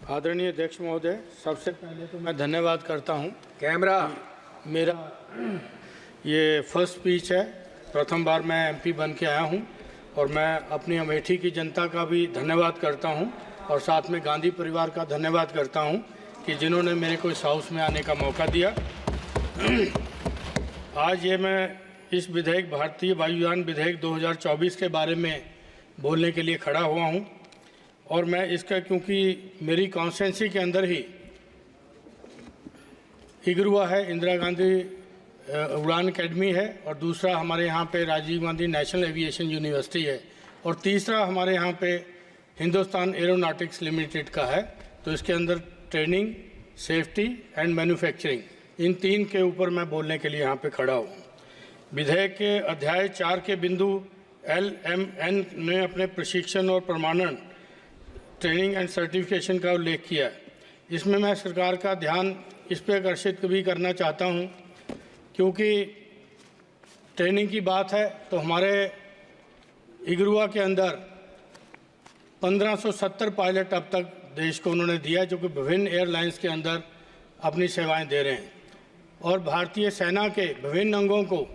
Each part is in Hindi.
आदरणीय अध्यक्ष महोदय, सबसे पहले तो मैं धन्यवाद करता हूं। कैमरा मेरा ये फर्स्ट स्पीच है, प्रथम बार मैं एमपी बन के आया हूं और मैं अपनी अमेठी की जनता का भी धन्यवाद करता हूं और साथ में गांधी परिवार का धन्यवाद करता हूं कि जिन्होंने मेरे को इस हाउस में आने का मौका दिया। आज ये मैं इस विधेयक भारतीय वायुयान विधेयक 2024 के बारे में बोलने के लिए खड़ा हुआ हूं और मैं इसका, क्योंकि मेरी कॉन्स्टिट्यूंसी के अंदर ही इगरुआ है, इंदिरा गांधी उड़ान एकेडमी है, और दूसरा हमारे यहाँ पे Rajiv Gandhi national aviation university है, और तीसरा हमारे यहाँ पे हिंदुस्तान एरोनॉटिक्स लिमिटेड का है। तो इसके अंदर ट्रेनिंग, सेफ्टी एंड मैन्युफैक्चरिंग, इन तीन के ऊपर मैं बोलने के लिए यहाँ पे खड़ा हूँ। विधेयक के अध्याय 4 के बिंदु LMN ने अपने प्रशिक्षण और प्रमाणन, ट्रेनिंग एंड सर्टिफिकेशन का उल्लेख किया है। इसमें मैं सरकार का ध्यान इस पर आकर्षित भी करना चाहता हूं, क्योंकि ट्रेनिंग की बात है तो हमारे इगरुआ के अंदर 1570 पायलट अब तक देश को उन्होंने दिया, जो कि विभिन्न एयरलाइंस के अंदर अपनी सेवाएं दे रहे हैं, और भारतीय सेना के विभिन्न अंगों को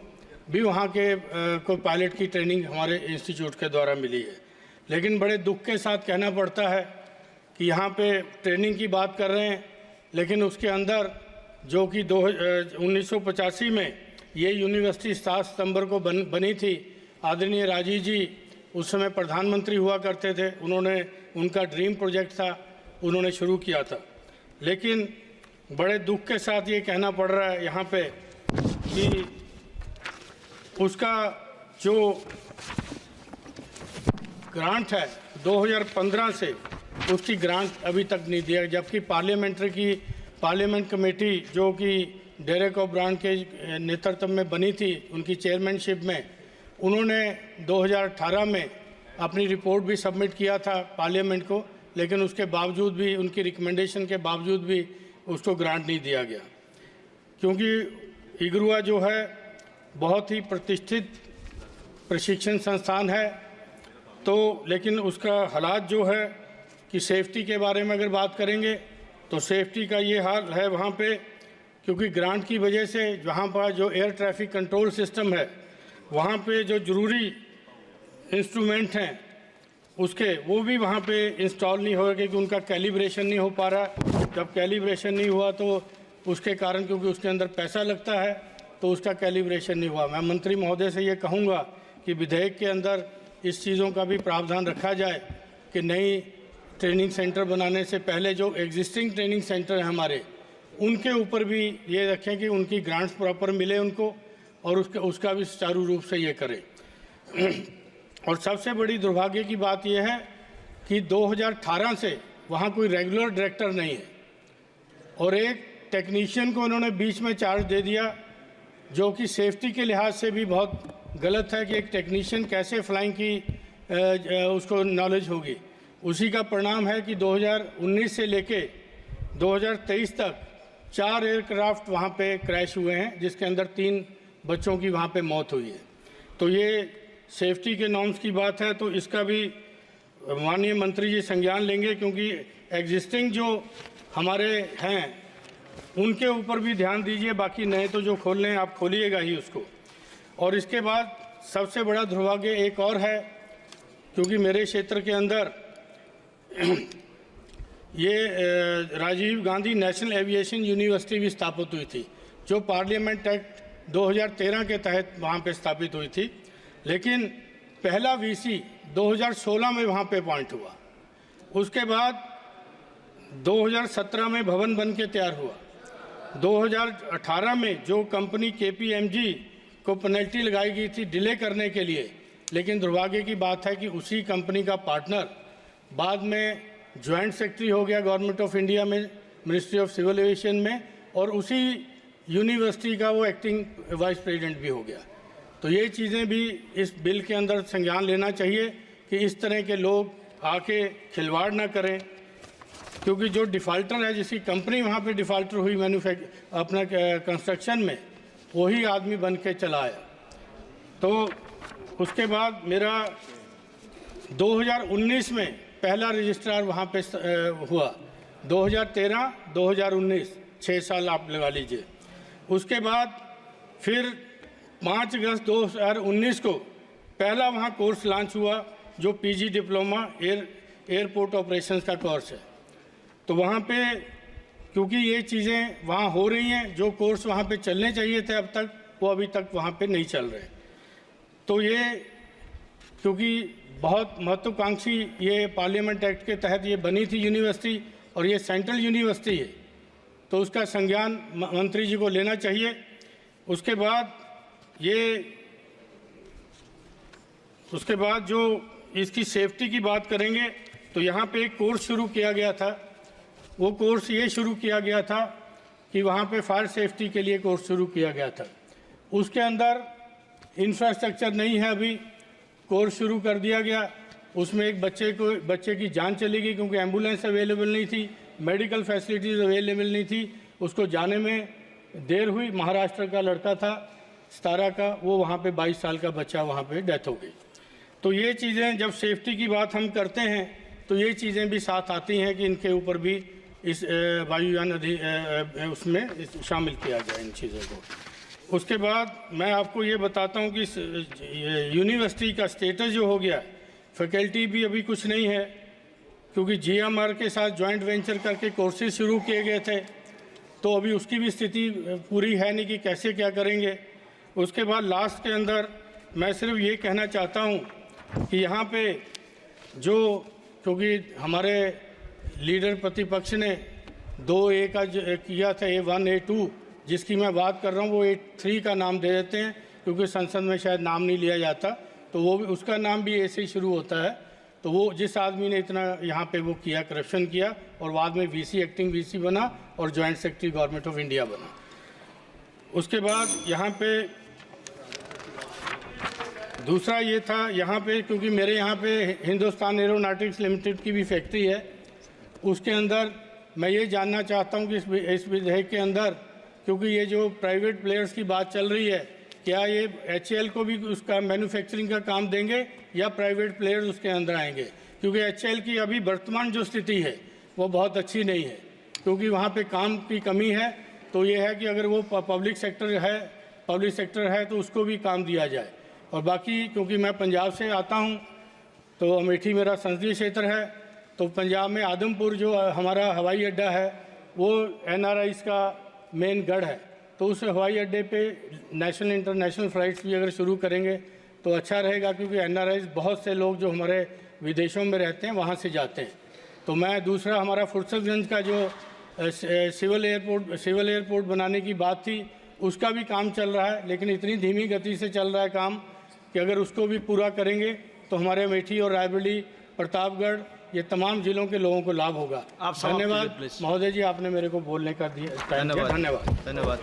भी वहाँ के को पायलट की ट्रेनिंग हमारे इंस्टीट्यूट के द्वारा मिली है। लेकिन बड़े दुख के साथ कहना पड़ता है कि यहाँ पे ट्रेनिंग की बात कर रहे हैं, लेकिन उसके अंदर जो कि 1985 में ये यूनिवर्सिटी 7 सितंबर को बनी थी। आदरणीय राजीव जी उस समय प्रधानमंत्री हुआ करते थे, उन्होंने, उनका ड्रीम प्रोजेक्ट था, उन्होंने शुरू किया था। लेकिन बड़े दुख के साथ ये कहना पड़ रहा है यहाँ पे कि उसका जो ग्रांट है 2015 से, उसकी ग्रांट अभी तक नहीं दिया, जबकि पार्लियामेंट कमेटी जो कि डेरेक ओब्रायन के नेतृत्व में बनी थी, उनकी चेयरमैनशिप में, उन्होंने 2018 में अपनी रिपोर्ट भी सबमिट किया था पार्लियामेंट को, लेकिन उसके बावजूद भी, उनकी रिकमेंडेशन के बावजूद भी उसको ग्रांट नहीं दिया गया। क्योंकि इगरुआ जो है बहुत ही प्रतिष्ठित प्रशिक्षण संस्थान है, तो लेकिन उसका हालात जो है कि सेफ्टी के बारे में अगर बात करेंगे तो सेफ्टी का ये हाल है वहाँ पे, क्योंकि ग्रांट की वजह से वहाँ पर जो एयर ट्रैफिक कंट्रोल सिस्टम है, वहाँ पे जो ज़रूरी इंस्ट्रूमेंट हैं उसके, वो भी वहाँ पे इंस्टॉल नहीं हो रहे, क्योंकि उनका कैलिब्रेशन नहीं हो पा रहा। जब कैलिब्रेशन नहीं हुआ तो उसके कारण, क्योंकि उसके अंदर पैसा लगता है, तो उसका कैलिब्रेशन नहीं हुआ। मैं मंत्री महोदय से ये कहूँगा कि विधेयक के अंदर इस चीज़ों का भी प्रावधान रखा जाए कि नई ट्रेनिंग सेंटर बनाने से पहले जो एग्जिस्टिंग ट्रेनिंग सेंटर हैं हमारे, उनके ऊपर भी ये रखें कि उनकी ग्रांट्स प्रॉपर मिले उनको, और उसका भी सुचारू रूप से ये करें। और सबसे बड़ी दुर्भाग्य की बात यह है कि 2018 से वहाँ कोई रेगुलर डायरेक्टर नहीं है, और एक टेक्नीशियन को उन्होंने बीच में चार्ज दे दिया, जो कि सेफ्टी के लिहाज से भी बहुत गलत है कि एक टेक्नीशियन कैसे फ्लाइंग की उसको नॉलेज होगी। उसी का परिणाम है कि 2019 से लेके 2023 तक 4 एयरक्राफ्ट वहाँ पे क्रैश हुए हैं, जिसके अंदर 3 बच्चों की वहाँ पे मौत हुई है। तो ये सेफ्टी के नॉर्म्स की बात है, तो इसका भी माननीय मंत्री जी संज्ञान लेंगे, क्योंकि एग्जिस्टिंग जो हमारे हैं उनके ऊपर भी ध्यान दीजिए, बाकी नए तो जो खोलने हैं आप खोलिएगा ही उसको। और इसके बाद सबसे बड़ा दुर्भाग्य एक और है, क्योंकि मेरे क्षेत्र के अंदर ये Rajiv Gandhi national aviation university भी स्थापित हुई थी, जो पार्लियामेंट एक्ट 2013 के तहत वहाँ पे स्थापित हुई थी, लेकिन पहला वीसी 2016 में वहाँ पे अपॉइंट हुआ। उसके बाद 2017 में भवन बन के तैयार हुआ। 2018 में जो कंपनी KPMG को पेनल्टी लगाई गई थी डिले करने के लिए, लेकिन दुर्भाग्य की बात है कि उसी कंपनी का पार्टनर बाद में जॉइंट सेक्रेटरी हो गया गवर्नमेंट ऑफ इंडिया में, मिनिस्ट्री ऑफ सिविल एविएशन में, और उसी यूनिवर्सिटी का वो एक्टिंग वाइस प्रेसिडेंट भी हो गया। तो ये चीज़ें भी इस बिल के अंदर संज्ञान लेना चाहिए कि इस तरह के लोग आके खिलवाड़ ना करें, क्योंकि जो डिफ़ाल्टर है, जिसकी कंपनी वहाँ पे डिफ़ाल्टर हुई अपना कंस्ट्रक्शन में, वही आदमी बन के चला आया। तो उसके बाद मेरा 2019 में पहला रजिस्ट्रार वहाँ पे हुआ, 2013, 2019 6 साल आप लगा लीजिए। उसके बाद फिर 5 अगस्त 2019 को पहला वहाँ कोर्स लॉन्च हुआ जो पीजी डिप्लोमा एयरपोर्ट ऑपरेशंस का कोर्स है। तो वहाँ पे क्योंकि ये चीज़ें वहाँ हो रही हैं, जो कोर्स वहाँ पे चलने चाहिए थे अब तक, वो अभी तक वहाँ पे नहीं चल रहे। तो ये क्योंकि बहुत महत्वाकांक्षी ये पार्लियामेंट एक्ट के तहत ये बनी थी यूनिवर्सिटी और ये सेंट्रल यूनिवर्सिटी है, तो उसका संज्ञान मंत्री जी को लेना चाहिए। उसके बाद जो इसकी सेफ्टी की बात करेंगे तो यहाँ पे एक कोर्स शुरू किया गया था। वो कोर्स ये शुरू किया गया था कि वहाँ पे फायर सेफ्टी के लिए कोर्स शुरू किया गया था। उसके अंदर इंफ्रास्ट्रक्चर नहीं है, अभी कोर्स शुरू कर दिया गया। उसमें एक बच्चे की जान चली गई क्योंकि एम्बुलेंस अवेलेबल नहीं थी, मेडिकल फैसिलिटीज़ अवेलेबल नहीं थी, उसको जाने में देर हुई। महाराष्ट्र का लड़का था 17 का, वो वहाँ पे 22 साल का बच्चा वहाँ पे डेथ हो गई। तो ये चीज़ें जब सेफ्टी की बात हम करते हैं तो ये चीज़ें भी साथ आती हैं कि इनके ऊपर भी इस वायुयान उसमें शामिल किया जाए इन चीज़ों को। उसके बाद मैं आपको ये बताता हूँ कि यूनिवर्सिटी का स्टेटस जो हो गया, फैकल्टी भी अभी कुछ नहीं है क्योंकि GMR के साथ जॉइंट वेंचर करके कोर्सेज शुरू किए गए थे, तो अभी उसकी भी स्थिति पूरी है नहीं कि कैसे क्या करेंगे। उसके बाद लास्ट के अंदर मैं सिर्फ ये कहना चाहता हूँ कि यहाँ पे जो क्योंकि हमारे लीडर प्रतिपक्ष ने 2A का किया था, A1 A2, जिसकी मैं बात कर रहा हूँ वो A3 का नाम दे देते हैं क्योंकि संसद में शायद नाम नहीं लिया जाता, तो वो भी उसका नाम भी A से ही शुरू होता है। तो वो जिस आदमी ने इतना यहाँ पे वो किया, करप्शन किया और बाद में VC एक्टिंग VC बना और joint secretary government of India बना। उसके बाद यहाँ पे दूसरा ये था, यहाँ पे क्योंकि मेरे यहाँ पे हिंदुस्तान एरोनॉटिक्स लिमिटेड की भी फैक्ट्री है, उसके अंदर मैं ये जानना चाहता हूँ कि इस विधेयक के अंदर क्योंकि ये जो प्राइवेट प्लेयर्स की बात चल रही है, क्या ये HAL को भी उसका मैन्युफैक्चरिंग का काम देंगे या प्राइवेट प्लेयर्स उसके अंदर आएंगे? क्योंकि HAL की अभी वर्तमान जो स्थिति है वो बहुत अच्छी नहीं है क्योंकि वहाँ पे काम की कमी है। तो ये है कि अगर वो पब्लिक सेक्टर है तो उसको भी काम दिया जाए। और बाकी क्योंकि मैं पंजाब से आता हूँ तो अमेठी मेरा संसदीय क्षेत्र है, तो पंजाब में आदमपुर जो हमारा हवाई अड्डा है वो NRIs का मेन गढ़ है, तो उस हवाई अड्डे पे नेशनल इंटरनेशनल फ़्लाइट्स भी अगर शुरू करेंगे तो अच्छा रहेगा क्योंकि NRIs बहुत से लोग जो हमारे विदेशों में रहते हैं वहाँ से जाते हैं। तो मैं दूसरा हमारा फुर्सतगंज का जो सिविल एयरपोर्ट बनाने की बात थी उसका भी काम चल रहा है, लेकिन इतनी धीमी गति से चल रहा है काम कि अगर उसको भी पूरा करेंगे तो हमारे अमेठी और रायबरेली, प्रतापगढ़, ये तमाम जिलों के लोगों को लाभ होगा। आप धन्यवाद महोदय जी, आपने मेरे को बोलने का दिया। धन्यवाद। धन्यवाद।